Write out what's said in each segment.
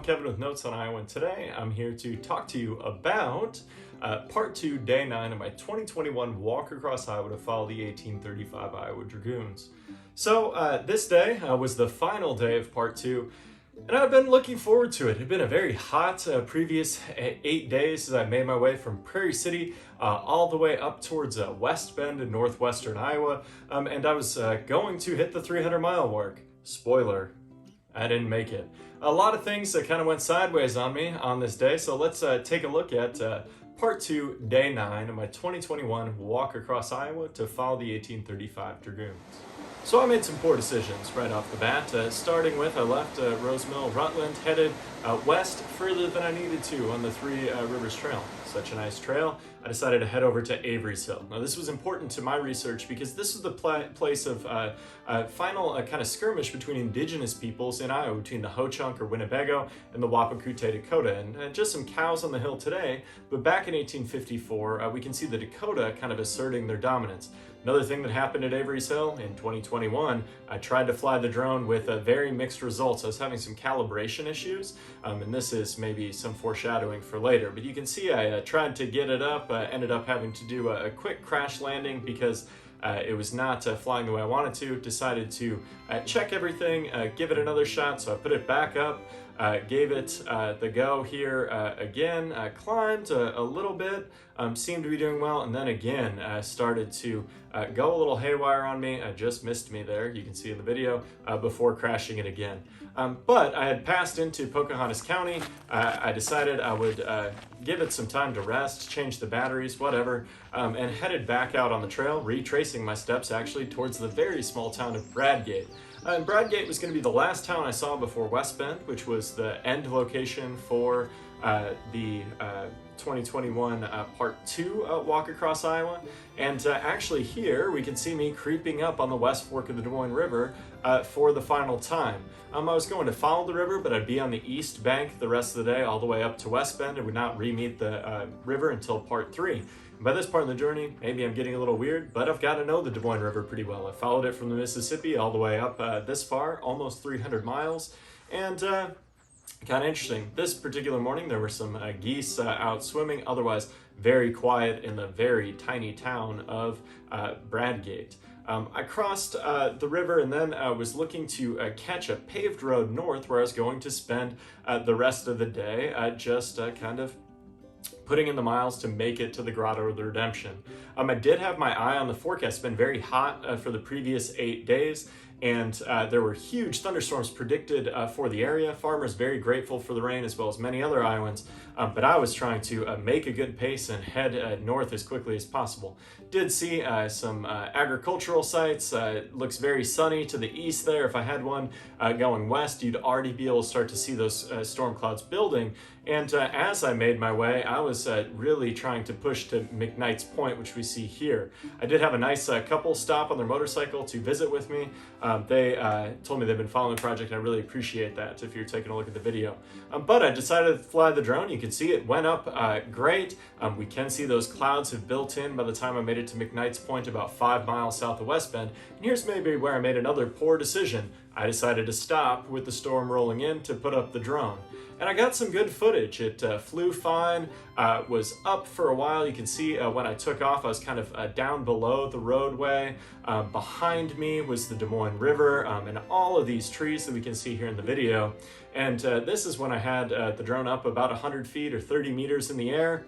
Kevin with Notes on Iowa, and today I'm here to talk to you about part 2, day 9 of my 2021 walk across Iowa to follow the 1835 Iowa Dragoons. So this day was the final day of part 2, and I've been looking forward to it. It had been a very hot previous 8 days as I made my way from Prairie City all the way up towards West Bend in northwestern Iowa, and I was going to hit the 300-mile mark. Spoiler, I didn't make it. A lot of things that kind of went sideways on me on this day, so let's take a look at part 2, day 9 of my 2021 walk across Iowa to follow the 1835 Dragoons. So I made some poor decisions right off the bat, starting with I left Rosemill, Rutland, headed west further than I needed to on the Three Rivers Trail. Such a nice trail, I decided to head over to Avery's Hill. Now this was important to my research because this was the place of final kind of skirmish between indigenous peoples in Iowa, between the Ho-Chunk or Winnebago and the Wapakute Dakota. And just some cows on the hill today, but back in 1854, we can see the Dakota kind of asserting their dominance. Another thing that happened at Avery's Hill in 2021, I tried to fly the drone with very mixed results. I was having some calibration issues, and this is maybe some foreshadowing for later, but you can see I tried to get it up, ended up having to do a quick crash landing because it was not flying the way I wanted to. Decided to check everything, give it another shot, so I put it back up, gave it the go here again, climbed a little bit, seemed to be doing well, and then again started to go a little haywire on me. Just missed me there, you can see in the video, before crashing it again. But I had passed into Pocahontas County. I decided I would give it some time to rest, change the batteries, whatever, and headed back out on the trail, retracing my steps actually towards the very small town of Bradgate. And Bradgate was going to be the last town I saw before West Bend, which was the end location for the 2021 part 2 walk across Iowa. And actually here we can see me creeping up on the West Fork of the Des Moines River for the final time. I was going to follow the river, but I'd be on the east bank the rest of the day all the way up to West Bend and would not re-meet the river until part 3. By this part of the journey, maybe I'm getting a little weird, but I've got to know the Des Moines River pretty well. I followed it from the Mississippi all the way up this far, almost 300 miles, and kind of interesting. This particular morning, there were some geese out swimming, otherwise very quiet in the very tiny town of Bradgate. I crossed the river and then was looking to catch a paved road north where I was going to spend the rest of the day just kind of putting in the miles to make it to the Grotto of the Redemption. I did have my eye on the forecast. It's been very hot for the previous 8 days, and there were huge thunderstorms predicted for the area. Farmers very grateful for the rain, as well as many other Iowans, but I was trying to make a good pace and head north as quickly as possible. Did see some agricultural sites. It looks very sunny to the east there. If I had one going west, you'd already be able to start to see those storm clouds building. And as I made my way, I was really trying to push to McKnight's Point, which we see here. I did have a nice couple stop on their motorcycle to visit with me. They told me they've been following the project, and I really appreciate that if you're taking a look at the video. But I decided to fly the drone. You can see it went up great. We can see those clouds have built in by the time I made it to McKnight's Point, about 5 miles south of West Bend. And here's maybe where I made another poor decision. I decided to stop with the storm rolling in to put up the drone. And I got some good footage. It flew fine, was up for a while. You can see when I took off, I was kind of down below the roadway. Behind me was the Des Moines River and all of these trees that we can see here in the video. And this is when I had the drone up about 100 feet or 30 meters in the air.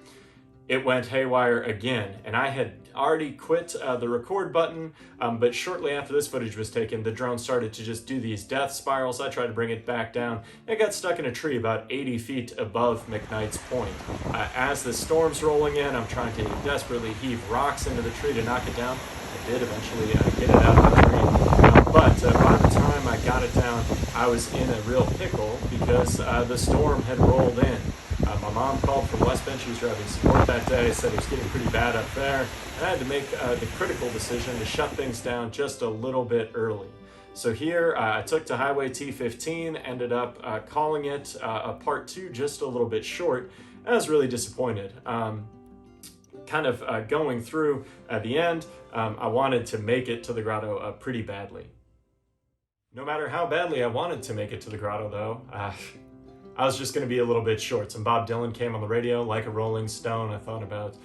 It went haywire again, and I had already quit the record button, but shortly after this footage was taken, the drone started to just do these death spirals. I tried to bring it back down. It got stuck in a tree about 80 feet above McKnight's Point. As the storm's rolling in, I'm trying to desperately heave rocks into the tree to knock it down. I did eventually get it out of the tree, but by the time I got it down, I was in a real pickle because the storm had rolled in. My mom called from West Bend. She was driving support that day, said it was getting pretty bad up there, and I had to make the critical decision to shut things down just a little bit early. So here I took to Highway T15, ended up calling it a part 2 just a little bit short, and I was really disappointed. Kind of going through at the end, I wanted to make it to the Grotto pretty badly. No matter how badly I wanted to make it to the Grotto though, I was just going to be a little bit short. Some Bob Dylan came on the radio, Like a Rolling Stone. I thought about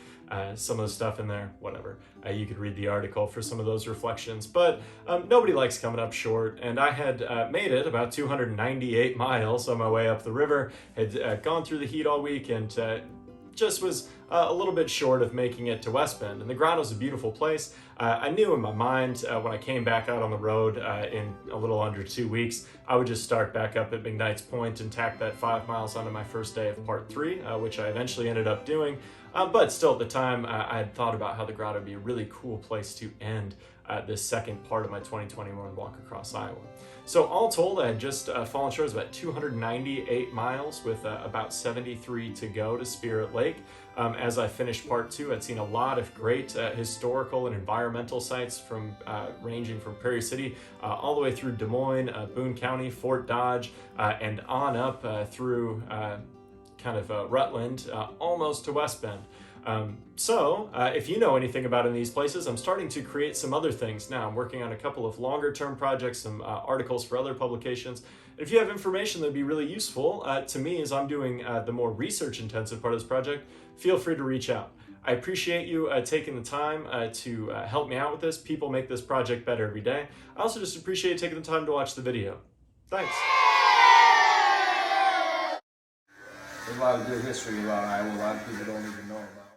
some of the stuff in there, whatever. You could read the article for some of those reflections, but nobody likes coming up short, and I had made it about 298 miles on my way up the river, had gone through the heat all week, and just was a little bit short of making it to West Bend. And the Grotto is a beautiful place. I knew in my mind when I came back out on the road in a little under 2 weeks, I would just start back up at McKnight's Point and tack that 5 miles onto my first day of part 3, which I eventually ended up doing. But still at the time, I had thought about how the Grotto would be a really cool place to end this second part of my 2021 walk across Iowa. So all told, I had just fallen short. It was about 298 miles with about 73 to go to Spirit Lake. As I finished part 2, I'd seen a lot of great historical and environmental sites from ranging from Prairie City all the way through Des Moines, Boone County, Fort Dodge, and on up through Rutland, almost to West Bend. So if you know anything about any of these places, I'm starting to create some other things now. I'm working on a couple of longer term projects, some articles for other publications. If you have information that'd be really useful to me as I'm doing the more research intensive part of this project, feel free to reach out. I appreciate you taking the time to help me out with this. People make this project better every day. I also just appreciate you taking the time to watch the video. Thanks. There's a lot of good history about Iowa. A lot of people don't even know about it.